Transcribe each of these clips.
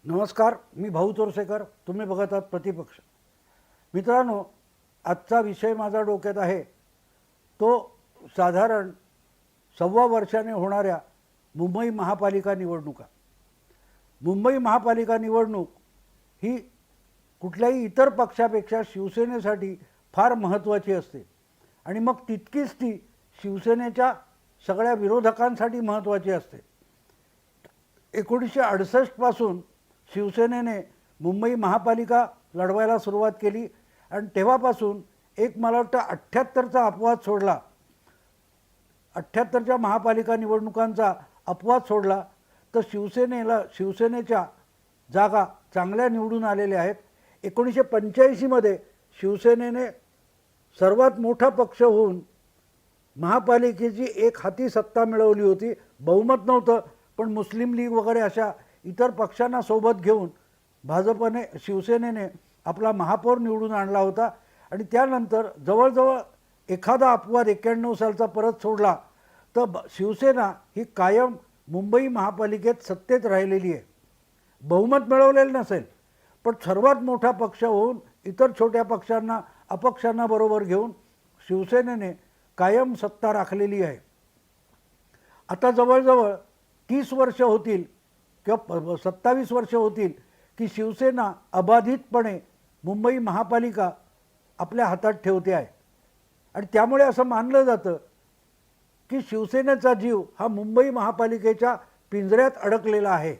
नमस्कार, मी भाऊ तोरसेकर. तुम्ही बघत आहात प्रतिपक्ष. मित्रांनो, आजचा विषय माझा डोक्यात आहे तो साधारण 1.25 वर्षाने होणाऱ्या मुंबई महापालिका निवडणुका. मुंबई महापालिका निवडणूक ही कुठल्याही इतर पक्षापेक्षा शिवसेनेसाठी फार महत्त्वाची असते आणि मग तितकीच ती शिवसेनेच्या सगळ्या विरोधकांसाठी महत्त्वाची असते. 1968 पासून शिवसेनेने मुंबई महापालिका लढवायला सुरुवात केली आणि तेव्हापासून एक मला वाटतं 78चा अपवाद सोडला, 78च्या महापालिका निवडणुकांचा अपवाद सोडला तर शिवसेनेच्या जागा चांगल्या निवडून आलेल्या आहेत. 1985मध्ये शिवसेनेने सर्वात मोठा पक्ष होऊन महापालिकेची एक हाती सत्ता मिळवली होती. बहुमत नव्हतं, पण मुस्लिम लीग वगैरे अशा इतर पक्षांना सोबत घेऊन शिवसेनेने आपला महापौर निवडून आणला होता. आणि त्यानंतर जवळजवळ एखादा अपवाद 91 सालचा परत सोडला तर शिवसेना ही कायम मुंबई महापालिकेत सत्तेत राहिलेली आहे. बहुमत मिळवलेलं नसेल, पण सर्वात मोठा पक्ष होऊन इतर छोट्या पक्षांना अपक्षांना बरोबर घेऊन शिवसेनेने कायम सत्ता राखलेली आहे. आता जवळजवळ 30 वर्ष होतील किंवा 27 वर्ष होतील की शिवसेना अबाधितपणे मुंबई महापालिका आपल्या हातात ठेवते आहे. आणि त्यामुळे असं मानलं जातं की शिवसेनेचा जीव हा मुंबई महापालिकेच्या पिंजऱ्यात अडकलेला आहे.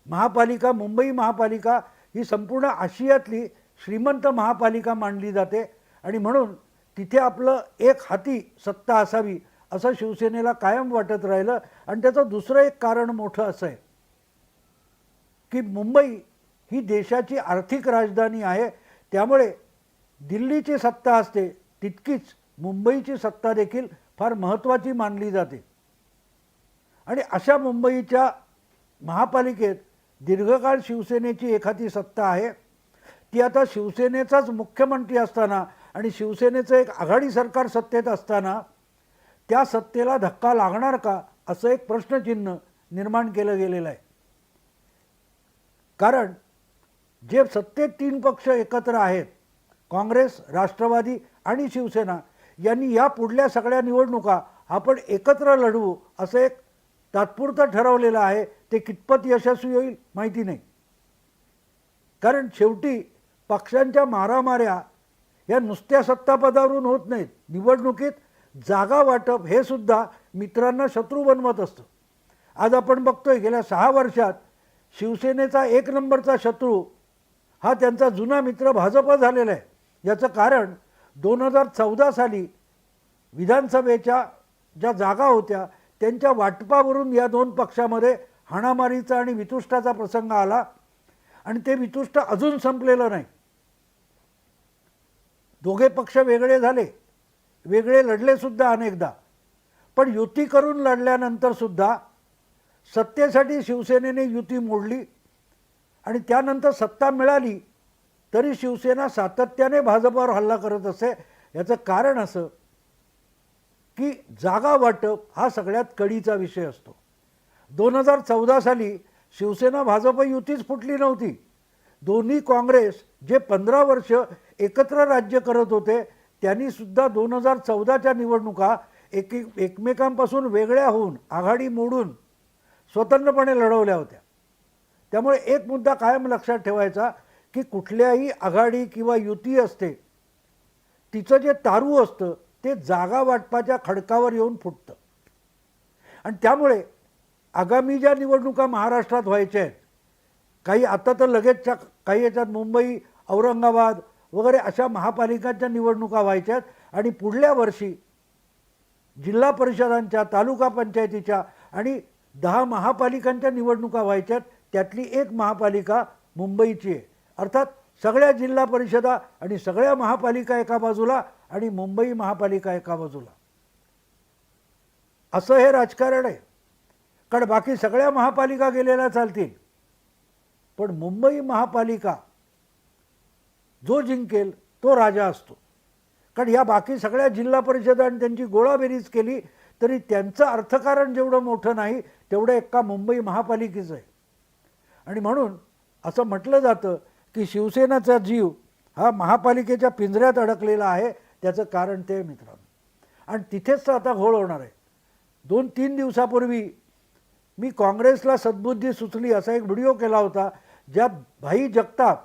मुंबई महापालिका ही संपूर्ण आशियातली श्रीमंत महापालिका मानली जाते आणि म्हणून तिथे आपलं एक हाती सत्ता असावी असं शिवसेनेला कायम वाटत राहिलं. आणि त्याचं दुसरं एक कारण मोठं असं आहे की मुंबई ही देशाची आर्थिक राजधानी आहे. त्यामुळे दिल्लीची सत्ता असते तितकीच मुंबईची सत्ता देखील फार महत्त्वाची मानली जाते. आणि अशा मुंबईच्या महापालिकेत दीर्घकाळ शिवसेनेची एखादी सत्ता आहे. ती आता शिवसेनेचाच मुख्यमंत्री असताना आणि शिवसेनेचं एक आघाडी सरकार सत्तेत असताना त्या सत्तेला धक्का लागणार का असं एक प्रश्नचिन्ह निर्माण केलं गेलेलं आहे. कारण जे सत्तेत 3 पक्ष एकत्र आहेत, काँग्रेस, राष्ट्रवादी आणि शिवसेना, यांनी या पुढल्या सगळ्या निवडणुका आपण एकत्र लढवू असं एक तात्पुरतं ठरवलेलं आहे. ते कितपत यशस्वी होईल माहिती नाही. कारण शेवटी पक्षांच्या मारामाऱ्या या नुसत्या सत्तापदावरून होत नाहीत. निवडणुकीत जागा वाटप हे सुद्धा मित्रांना शत्रू बनवत असतं. आज आपण बघतोय गेल्या 6 वर्षात शिवसेनेचा 1 नंबरचा शत्रू हा त्यांचा जुना मित्र भाजप झालेला आहे. याचं कारण 2014 साली विधानसभेच्या ज्या जागा होत्या त्यांच्या वाटपावरून या 2 पक्षामध्ये हाणामारीचा आणि वितुष्टाचा प्रसंग आला आणि ते वितुष्ट अजून संपलेलं नाही. दोघे पक्ष वेगळे झाले, वेगळे लढले सुद्धा अनेकदा, पण युती करून लढल्यानंतर सुद्धा सत्तेसाठी शिवसेनेने युती मोडली आणि त्यानंतर सत्ता मिळाली तरी शिवसेना सातत्याने भाजपावर हल्ला करत असे. याचं कारण असं की जागा वाटप हा सगळ्यात कळीचा विषय असतो. 2014 साली शिवसेना भाजप युतीच फुटली नव्हती. दोन्ही काँग्रेस जे 15 वर्ष एकत्र राज्य करत होते त्यांनी सुद्धा 2014च्या निवडणुका एकमेकांपासून वेगळ्या होऊन आघाडी मोडून स्वतंत्रपणे लढवल्या होत्या. त्यामुळे एक मुद्दा कायम लक्षात ठेवायचा की कुठल्याही आघाडी किंवा युती असते तिचं जे तारू असतं ते जागा वाटपाच्या खडकावर येऊन फुटतं. आणि त्यामुळे आगामी ज्या निवडणुका महाराष्ट्रात व्हायच्या आहेत, काही आता तर लगेचच्या काही याच्यात मुंबई, औरंगाबाद वगैरे अशा महापालिकांच्या निवडणुका व्हायच्या आहेत आणि पुढल्या वर्षी जिल्हा परिषदांच्या, तालुका पंचायतीच्या आणि 10 महापालिकांच्या निवडणुका व्हायच्यात. त्यातली एक महापालिका मुंबईची आहे. अर्थात सगळ्या जिल्हा परिषदा आणि सगळ्या महापालिका एका बाजूला आणि मुंबई महापालिका एका बाजूला, असं हे राजकारण आहे. कारण बाकी सगळ्या महापालिका गेलेल्या चालतील, पण मुंबई महापालिका जो जिंकेल तो राजा असतो. कारण ह्या बाकी सगळ्या जिल्हा परिषदा आणि त्यांची गोळाबेरीज केली तरी त्यांचं अर्थकारण जेवढं मोठं नाही तेवढं एका मुंबई महापालिकेचं आहे. आणि म्हणून असं म्हटलं जातं की शिवसेनाचा जीव हा महापालिकेच्या पिंजऱ्यात अडकलेला आहे. त्याचं कारण ते आहे मित्रांनो, आणि तिथेच तर आता घोळ होणार आहे. 2-3 दिवसापूर्वी मी काँग्रेसला सद्बुद्धी सुचली असा एक व्हिडिओ केला होता, ज्यात भाई जगताप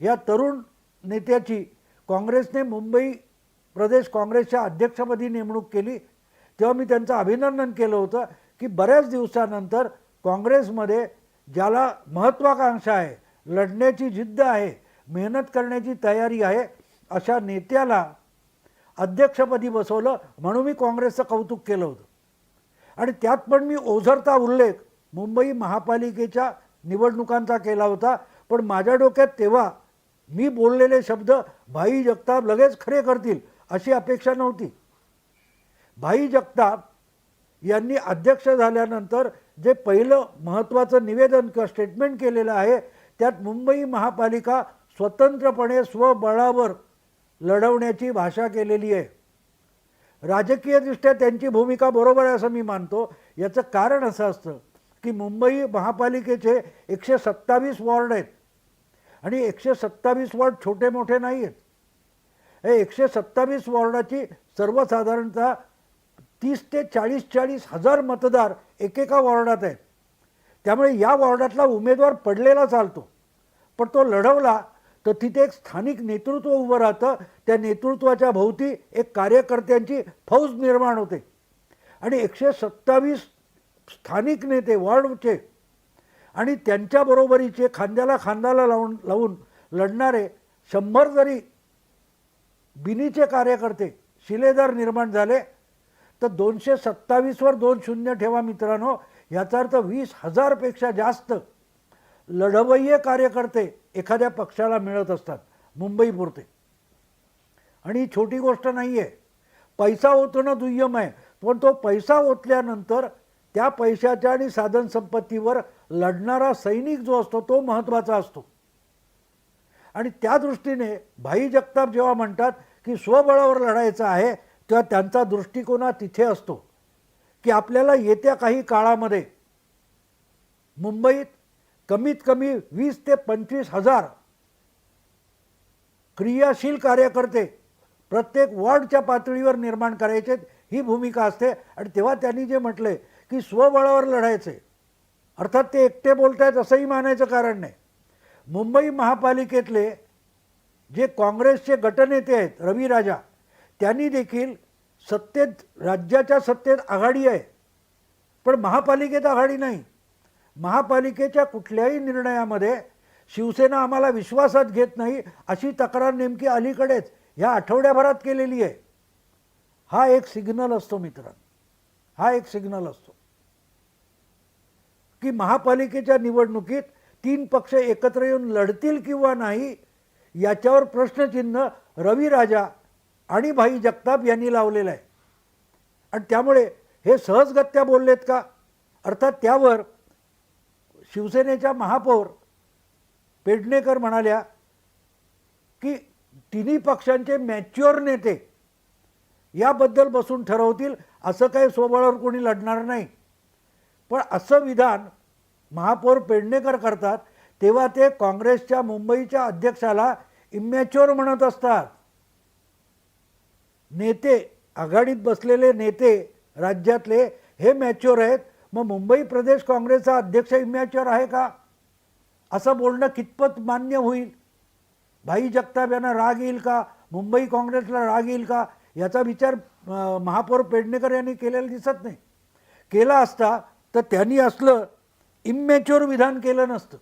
या तरुण नेत्याची काँग्रेसने मुंबई प्रदेश काँग्रेसच्या अध्यक्षपदी नेमणूक केली. तेव्हा मी त्यांचं अभिनंदन केलं होतं की बऱ्याच दिवसानंतर काँग्रेसमध्ये ज्याला महत्त्वाकांक्षा आहे, लढण्याची जिद्द आहे, मेहनत करण्याची तयारी आहे, अशा नेत्याला अध्यक्षपदी बसवलं, म्हणून मी काँग्रेसचं कौतुक केलं होतं. आणि त्यात पण मी ओझरता उल्लेख मुंबई महापालिकेच्या निवडणुकांचा केला होता. पण माझ्या डोक्यात तेव्हा मी बोललेले शब्द भाई जगताप लगेच खरे करतील अशी अपेक्षा नव्हती. भाई जगताप यांनी अध्यक्ष झाल्यानंतर जे पहिलं महत्त्वाचं निवेदन किंवा स्टेटमेंट केलेलं आहे, त्यात मुंबई महापालिका स्वतंत्रपणे स्वबळावर लढवण्याची भाषा केलेली आहे. राजकीयदृष्ट्या त्यांची भूमिका बरोबर आहे असं मी मानतो. याचं कारण असं असतं की मुंबई महापालिकेचे 127 वॉर्ड आहेत आणि 127 वॉर्ड छोटे मोठे नाही आहेत. हे 127 वॉर्डाची सर्वसाधारणतः 30 ते 40 हजार मतदार एकेका वॉर्डात आहेत. त्यामुळे या वॉर्डातला उमेदवार पडलेला चालतो, पण तो लढवला तर तिथे एक स्थानिक नेतृत्व उभं राहतं. त्या नेतृत्वाच्या भोवती एक कार्यकर्त्यांची फौज निर्माण होते आणि 127 स्थानिक नेते वॉर्डचे आणि त्यांच्या बरोबरीचे खांद्याला खांद्याला लावून लढणारे 100 जरी बिनीचे कार्यकर्ते शिलेदार निर्माण झाले तर 227 वर 2 शून्य ठेवा मित्रांनो. याचा अर्थ 20,000 पेक्षा जास्त लढवय्ये कार्यकर्ते एखाद्या पक्षाला मिळत असतात मुंबईपुरते. आणि ही छोटी गोष्ट नाही आहे. पैसा ओतणं दुय्यम आहे, पण तो पैसा ओतल्यानंतर त्या पैशाच्या आणि साधनसंपत्तीवर लढणारा सैनिक जो असतो तो महत्त्वाचा असतो. आणि त्या दृष्टीने भाई जगताप जेव्हा म्हणतात की स्वबळावर लढायचं आहे, तेव्हा त्यांचा दृष्टिकोन तिथे असतो की आपल्याला येत्या काही काळामध्ये मुंबईत कमीत कमी 20 ते 25 हजार क्रियाशील कार्यकर्ते प्रत्येक वॉर्डच्या पातळीवर निर्माण करायचे, ही भूमिका असते. आणि तेव्हा त्यांनी जे म्हटले की स्वबळावर लढायचे, अर्थात ते एकटे बोलतायत असंही मानायचं कारण नाही. मुंबई महापालिकेतले जे काँग्रेसचे गटनेते आहेत रवी राजा, त्यांनी देखील राज्याच्या सत्तेत आघाडी आहे, पण महापालिकेत आघाडी नाही. महापालिकेच्या कुठल्याही निर्णयामध्ये शिवसेना आम्हाला विश्वासात घेत नाही अशी तक्रार नेमकी अलीकडेच ह्या आठवड्याभरात केलेली आहे. हा एक सिग्नल असतो मित्रांनो, हा एक सिग्नल असतो की महापालिकेच्या निवडणुकीत 3 पक्ष एकत्र येऊन लढतील किंवा नाही याच्यावर प्रश्नचिन्ह रवी राजा आणि भाई जगताप यांनी लावलेलं आहे. आणि त्यामुळे हे सहजगत्या बोललेत का? अर्थात त्यावर शिवसेनेच्या महापौर पेडणेकर म्हणाल्या की तिन्ही पक्षांचे मॅच्युअर नेते याबद्दल बसून ठरवतील, असं काही स्वबळावर कोणी लढणार नाही. पण असं विधान महापौर पेडणेकर करतात तेव्हा ते काँग्रेसच्या मुंबईच्या अध्यक्षाला इमॅच्युअर म्हणत असतात. नेते, आघाडीत बसलेले नेते राज्यातले हे मॅच्युअर आहेत, मग मुंबई प्रदेश काँग्रेसचा अध्यक्ष इमॅच्युअर आहे का? असं बोलणं कितपत मान्य होईल? भाई जगताप यांना राग येईल का? मुंबई काँग्रेसला राग येईल का? याचा विचार महापौर पेडणेकर यांनी केलेला दिसत नाही. केला असता तर त्यांनी असलं इमॅच्युअर विधान केलं नसतं.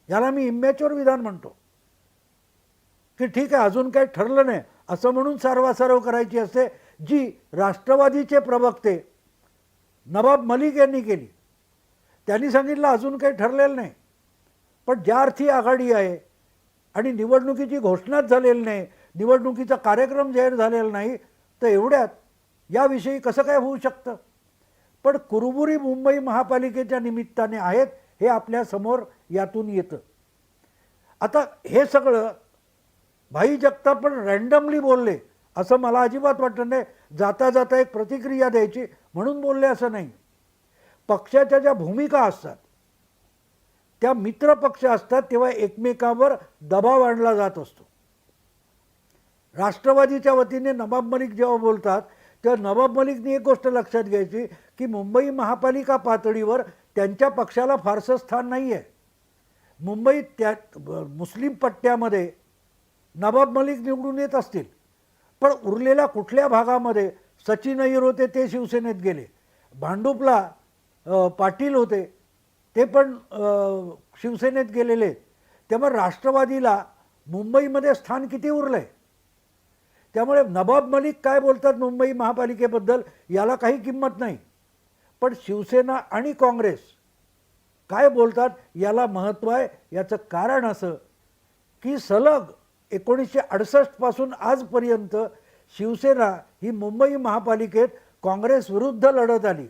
याला मी इमॅच्युअर विधान म्हणतो की ठीक आहे, अजून काही ठरलं नाही असं म्हणून सारवासारव करायची असते, जी राष्ट्रवादीचे प्रवक्ते नवाब मलिक यांनी केली. त्यांनी सांगितलं अजून काही ठरलेलं नाही, पण ज्या अर्थी आघाडी आहे आणि निवडणुकीची घोषणाच झालेली नाही, निवडणुकीचा कार्यक्रम जाहीर झालेला नाही, तर एवढ्यात याविषयी कसं काय होऊ शकतं? पण कुरबुरी मुंबई महापालिकेच्या निमित्ताने आहेत हे आपल्या समोर यातून येतं. आता हे सगळं भाई जगताप पण रँडमली बोलले असं मला अजिबात वाटत नाही. जाता जाता एक प्रतिक्रिया द्यायची म्हणून बोलले असं नाही. पक्षाच्या ज्या भूमिका असतात त्या मित्र पक्ष असतात तेव्हा एकमेकांवर दबाव आणला जात असतो. राष्ट्रवादीच्या वतीने नवाब मलिक जेव्हा बोलतात तेव्हा नवाब मलिकनी एक गोष्ट लक्षात घ्यायची की मुंबई महापालिका पातळीवर त्यांच्या पक्षाला फारसं स्थान नाही आहे. मुंबईत त्या मुस्लिम पट्ट्यामध्ये नवाब मलिक निवडून येत असतील, पण उरलेल्या कुठल्या भागामध्ये सचिन अय्यर होते ते शिवसेनेत गेले, भांडुपला पाटील होते ते पण शिवसेनेत गेलेले. त्यामुळे राष्ट्रवादीला मुंबईमध्ये स्थान किती उरलं आहे. त्यामुळे नवाब मलिक काय बोलतात मुंबई महापालिकेबद्दल याला काही किंमत नाही, पण शिवसेना आणि काँग्रेस काय बोलतात याला महत्त्व आहे. याचं कारण असं की सलग 1968 पासून आजपर्यंत शिवसेना ही मुंबई महापालिकेत काँग्रेस विरुद्ध लढत आली.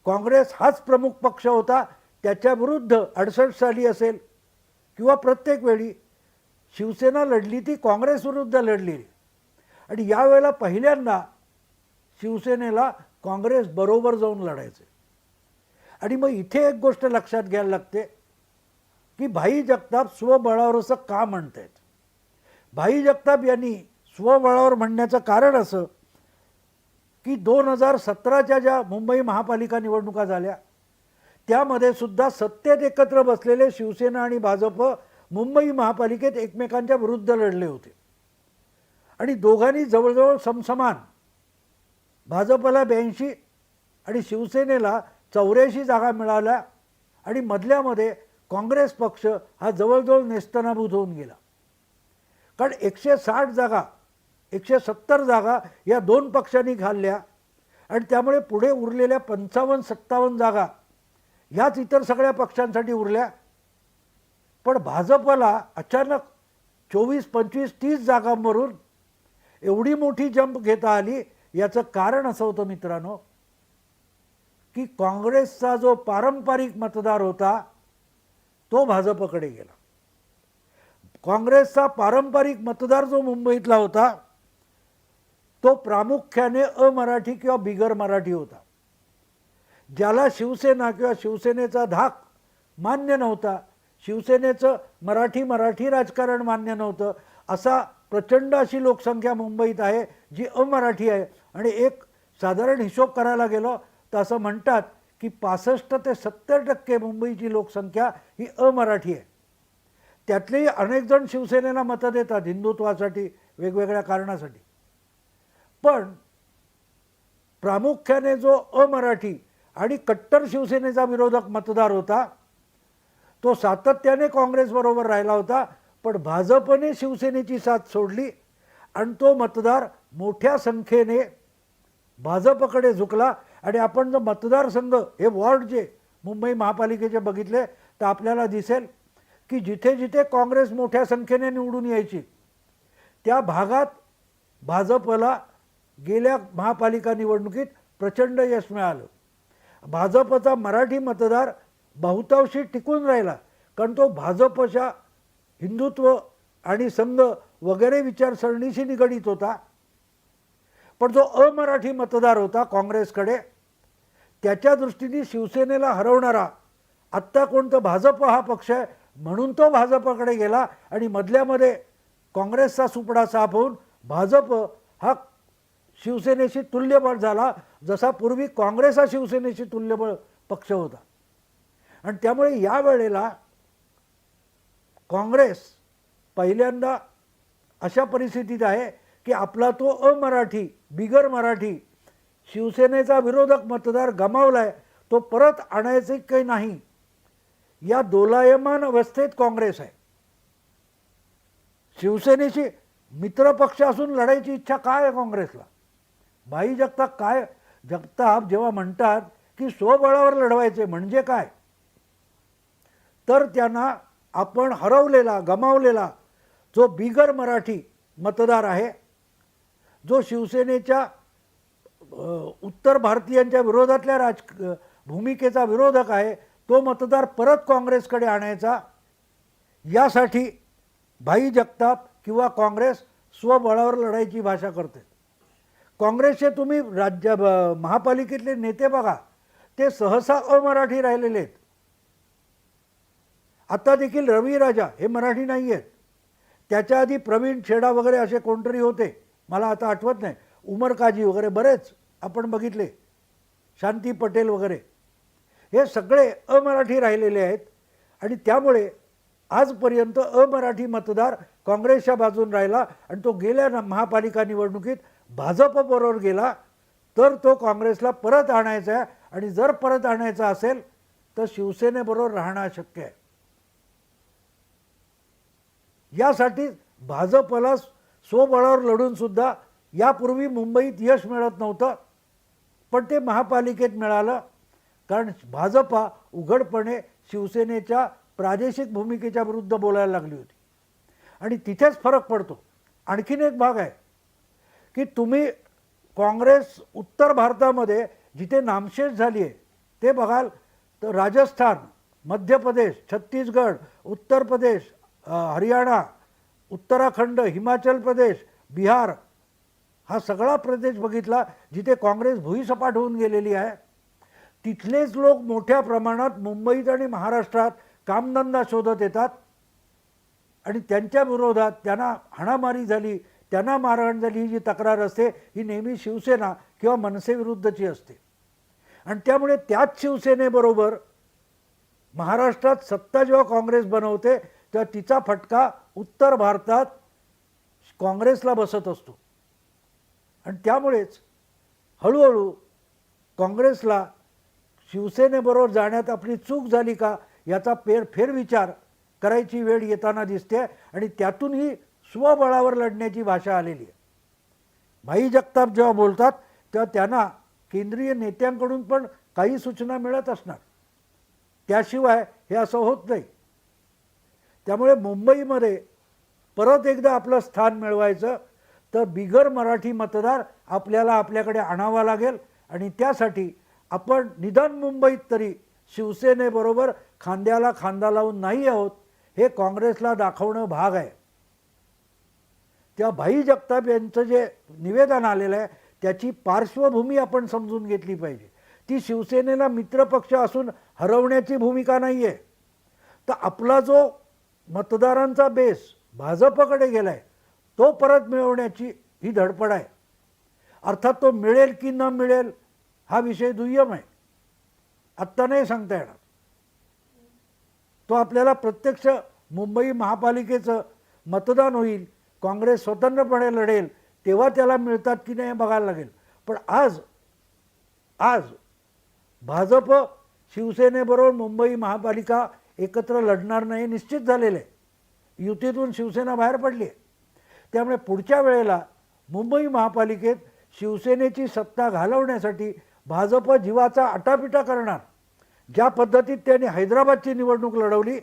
काँग्रेस हाच प्रमुख पक्ष होता. त्याच्याविरुद्ध 68 साली असेल किंवा प्रत्येक वेळी शिवसेना लढली ती काँग्रेस विरुद्ध लढली. आणि यावेळेला पहिल्यांदा शिवसेनेला काँग्रेस बरोबर जाऊन लढायचे. आणि मग इथे एक गोष्ट लक्षात घ्यायला लागते की भाई जगताप स्वबळावर असं का म्हणतात. भाई जगताप यांनी स्वबळावर म्हणण्याचं कारण असं की 2017च्या ज्या मुंबई महापालिका निवडणुका झाल्या त्यामध्ये सुद्धा सत्तेत एकत्र बसलेले शिवसेना आणि भाजप मुंबई महापालिकेत एकमेकांच्या विरुद्ध लढले होते. आणि दोघांनी जवळजवळ समसमान, भाजपला 82 आणि शिवसेनेला 84 जागा मिळाल्या. आणि मधल्यामध्ये काँग्रेस पक्ष हा जवळजवळ नेस्तनाबूत होऊन गेला. कारण 160 जागा 170 जागा या दोन पक्षांनी घालल्या आणि त्यामुळे पुढे उरलेल्या 55-57 जागा ह्याच इतर सगळ्या पक्षांसाठी उरल्या. पण भाजपला अचानक 24, 25, 30 जागांवरून एवढी मोठी जंप घेता आली. याचं कारण असं होतं मित्रांनो की काँग्रेसचा जो पारंपरिक मतदार होता तो भाजपकडे गेला. काँग्रेसचा पारंपरिक मतदार जो मुंबईतला होता तो प्रामुख्याने अमराठी किंवा बिगर मराठी होता. ज्याला शिवसेना किंवा शिवसेनेचा धाक मान्य नव्हता, शिवसेनेचं मराठी राजकारण मान्य नव्हतं, असा प्रचंड अशी लोकसंख्या मुंबईत आहे जी अमराठी आहे. आणि एक साधारण हिशोब करायला गेलो तर असं म्हणतात की 65 ते 70% मुंबईची लोकसंख्या ही अमराठी आहे. त्यातलेही अनेक जण शिवसेनेला मतं देतात हिंदुत्वासाठी, वेगवेगळ्या कारणासाठी. पण प्रामुख्याने जो अमराठी आणि कट्टर शिवसेनेचा विरोधक मतदार होता तो सातत्याने काँग्रेसबरोबर राहिला होता. पण भाजपने शिवसेनेची साथ सोडली आणि तो मतदार मोठ्या संख्येने भाजपकडे झुकला. आणि आपण जर मतदारसंघ हे वॉर्ड जे मुंबई महापालिकेचे बघितले तर आपल्याला दिसेल की जिथे जिथे काँग्रेस मोठ्या संख्येने निवडून यायची त्या भागात भाजपला गेल्या महापालिका निवडणुकीत प्रचंड यश मिळालं. भाजपचा मराठी मतदार बहुतांशी टिकून राहिला कारण तो भाजपच्या हिंदुत्व आणि संघ वगैरे विचारसरणीशी निगडीत होता. पण जो अमराठी मतदार होता काँग्रेसकडे त्याच्या दृष्टीने शिवसेनेला हरवणारा आत्ता कोणतं भाजप हा पक्ष आहे म्हणून तो भाजपकडे गेला. आणि मधल्यामध्ये काँग्रेसचा सुपडा साफ होऊन भाजप हा शिवसेनेशी तुल्यबळ झाला, जसा पूर्वी काँग्रेस हा शिवसेनेशी तुल्यबळ पक्ष होता. आणि त्यामुळे या वेळेला काँग्रेस पहिल्यांदा अशा परिस्थितीत आहे की आपला तो अमराठी बिगर मराठी शिवसेनेचा विरोधक मतदार गमावलाय, तो परत आणायचे काही नाही या दोलायमान अवस्थेत काँग्रेस आहे. शिवसेनेशी मित्रपक्ष असून लढायची इच्छा काय आहे काँग्रेसला. भाई जगताप जेव्हा म्हणतात की स्वबळावर लढवायचे म्हणजे काय, तर त्यांना आपण हरवलेला गमावलेला जो बिगर मराठी मतदार आहे, जो शिवसेनेच्या उत्तर भारतीयांच्या विरोधातल्या भूमिकेचा विरोधक आहे, तो मतदार परत काँग्रेसकडे आणायचा. यासाठी भाई जगताप किंवा काँग्रेस स्वबळावर लढायची भाषा करते. काँग्रेसचे तुम्ही महापालिकेतले नेते बघा, ते सहसा अमराठी राहिलेले आहेत. आता देखील रवी राजा हे मराठी नाही आहेत. त्याच्या आधी प्रवीण छेडा वगैरे असे कोणतरी होते, मला आता आठवत नाही, उमर काजी वगैरे बरेच आपण बघितले, शांती पटेल वगैरे, हे सगळे अमराठी राहिलेले आहेत. आणि त्यामुळे आजपर्यंत अमराठी मतदार काँग्रेसच्या बाजून राहिला आणि तो गेल्या महापालिका निवडणुकीत भाजपबरोबर गेला. तर तो काँग्रेसला परत आणायचा आहे आणि जर परत आणायचा असेल तर शिवसेनेबरोबर राहणं शक्य आहे. यासाठी भाजपला स्वबळावर लढूनसुद्धा यापूर्वी मुंबईत यश मिळत नव्हतं, पण ते महापालिकेत मिळालं, कारण भाजपा उघडपणे शिवसेनेच्या प्रादेशिक भूमिकेच्या विरुद्ध बोलायला लागली होती. आणि तिथेच फरक पडतो. आणखीन एक भाग आहे की तुम्ही काँग्रेस उत्तर भारतामध्ये जिथे नामशेष झाली आहे ते बघाल तर राजस्थान, मध्य प्रदेश, छत्तीसगड, उत्तर प्रदेश, हरियाणा, उत्तराखंड, हिमाचल प्रदेश, बिहार, हा सगळा प्रदेश बघितला जिथे काँग्रेस भुईसपाट होऊन गेलेली आहे. तिथलेच लोक मोठ्या प्रमाणात मुंबईत आणि महाराष्ट्रात कामधंदा शोधत येतात आणि त्यांच्या विरोधात त्यांना हाणामारी झाली, त्यांना मारहाण झाली, ही जी तक्रार असते ही नेहमी शिवसेना किंवा मनसेविरुद्धची असते. आणि त्यामुळे त्याच शिवसेनेबरोबर महाराष्ट्रात सत्ता जेव्हा काँग्रेस बनवते तेव्हा तिचा फटका उत्तर भारतात काँग्रेसला बसत असतो. आणि त्यामुळेच हळूहळू काँग्रेसला शिवसेनेबरोबर जाण्यात आपली चूक झाली का याचा फेरविचार करायची वेळ येताना दिसते. आणि त्यातूनही स्वबळावर लढण्याची भाषा आलेली आहे. भाई जगताप जेव्हा बोलतात तेव्हा त्यांना केंद्रीय नेत्यांकडून पण काही सूचना मिळत असणार, त्याशिवाय हे असं होत नाही. त्यामुळे मुंबईमध्ये परत एकदा आपलं स्थान मिळवायचं तर बिगर मराठी मतदार आपल्याला आपल्याकडे आणावा लागेल. आणि त्यासाठी आपण निदान मुंबईत तरी शिवसेनेबरोबर खांद्याला खांदा लावून नाही आहोत हे काँग्रेसला दाखवणं भाग आहे. त्या भाई जगताप यांचं जे निवेदन आलेलं आहे त्याची पार्श्वभूमी आपण समजून घेतली पाहिजे. ती शिवसेनेला मित्रपक्ष असून हरवण्याची भूमिका नाही आहे. तर आपला जो मतदारांचा बेस भाजपकडे गेला आहे तो परत मिळवण्याची ही धडपड आहे. अर्थात तो मिळेल की न मिळेल हा विषय दुय्यम आहे, आत्ता नाही सांगता येणार. तो आपल्याला प्रत्यक्ष मुंबई महापालिकेचं मतदान होईल, काँग्रेस स्वतंत्रपणे लढेल तेव्हा त्याला मिळतात की नाही बघायला लागेल. पण आज भाजप शिवसेनेबरोबर मुंबई महापालिका एकत्र लढणार नाही निश्चित झालेलं आहे. युतीतून शिवसेना बाहेर पडली आहे. त्यामुळे पुढच्या वेळेला मुंबई महापालिकेत शिवसेनेची सत्ता घालवण्यासाठी भाजप जीवाचा आटापिटा करणार. ज्या पद्धतीत त्यांनी हैदराबादची निवडणूक लढवली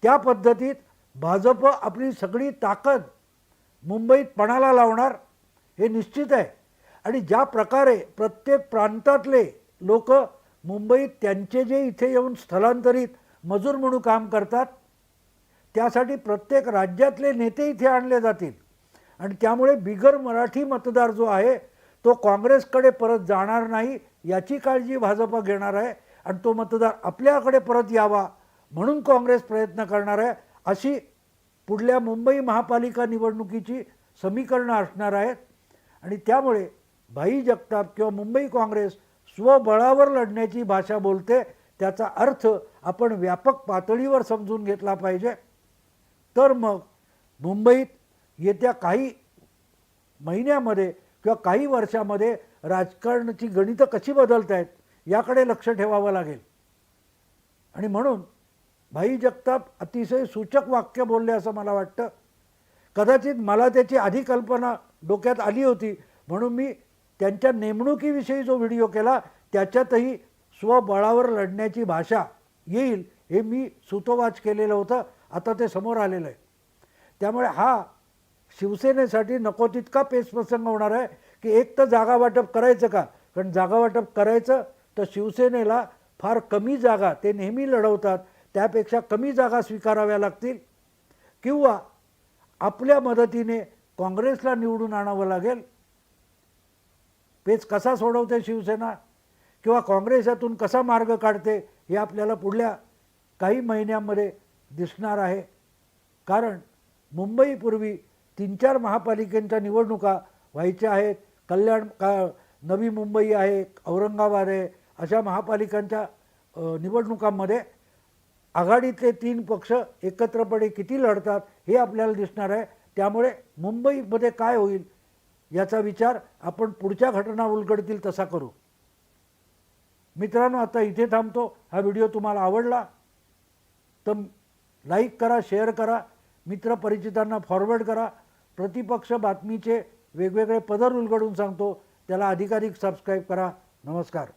त्या पद्धतीत भाजप आपली सगळी ताकद मुंबईत पणाला लावणार हे निश्चित आहे. आणि ज्या प्रकारे प्रत्येक प्रांतातले लोक मुंबईत त्यांचे जे इथे येऊन स्थलांतरित मजूर म्हणून काम करतात त्यासाठी प्रत्येक राज्यातले नेते इथे आणले जातील. आणि त्यामुळे बिगर मराठी मतदार जो आहे तो काँग्रेसकडे परत जाणार नाही याची काळजी भाजप घेणार आहे. आणि तो मतदार आपल्याकडे परत यावा म्हणून काँग्रेस प्रयत्न करणार आहे. अशी पुढल्या मुंबई महापालिका निवडणुकीची समीकरणं असणार आहेत. आणि त्यामुळे भाई जगताप किंवा मुंबई काँग्रेस स्वबळावर लढण्याची भाषा बोलते. त्याचा अर्थ आपण व्यापक पातळीवर समजून घेतला पाहिजे. तर मग मुंबईत येत्या काही महिन्यामध्ये किंवा काही वर्षामध्ये राजकारणाची गणितं कशी बदलत आहेत याकडे लक्ष ठेवावं लागेल. आणि म्हणून भाई जगताप अतिशय सूचक वाक्य बोलले असं मला वाटतं. कदाचित मला त्याची आधी कल्पना डोक्यात आली होती म्हणून मी त्यांच्या नेमणुकीविषयी जो व्हिडिओ केला त्याच्यातही स्वबळावर लढण्याची भाषा येईल हे मी सुतोवाच केलेलं होतं. आता ते समोर आलेलं आहे. त्यामुळे हा शिवसेनेसाठी नको तितका पेचप्रसंग होणार आहे की एक तर जागा वाटप करायचं का, कारण जागा वाटप करायचं तर शिवसेनेला फार कमी जागा ते नेहमी लढवतात त्यापेक्षा कमी जागा स्वीकाराव्या लागतील, किंवा आपल्या मदतीने काँग्रेसला निवडून आणावं लागेल. पेच कसा सोडवते शिवसेना किंवा काँग्रेस यातून कसा मार्ग काढते हे आपल्याला पुढल्या काही महिन्यांमध्ये दिसणार आहे. कारण मुंबईपूर्वी 3-4 महापालिकांच्या निवडणुका व्हायच्या आहेत. नवी मुंबई आहे, औरंगाबाद आहे, अशा महापालिकांच्या निवडणुकांमध्ये आघाडीतले 3 पक्ष एकत्रपणे किती लढतात हे आपल्याला दिसणार आहे. त्यामुळे मुंबईमध्ये काय होईल याचा विचार आपण पुढच्या घटना उलगडतील तसा करू. मित्रांनो, आता इथे थांबतो. हा व्हिडिओ तुम्हाला आवडला तर लाईक करा, शेअर करा, मित्रपरिचितांना फॉरवर्ड करा. प्रतिपक्ष बातमीचे वेगवेगळे पदर उलगडून सांगतो, त्याला अधिकाधिक सबस्क्राईब करा. नमस्कार.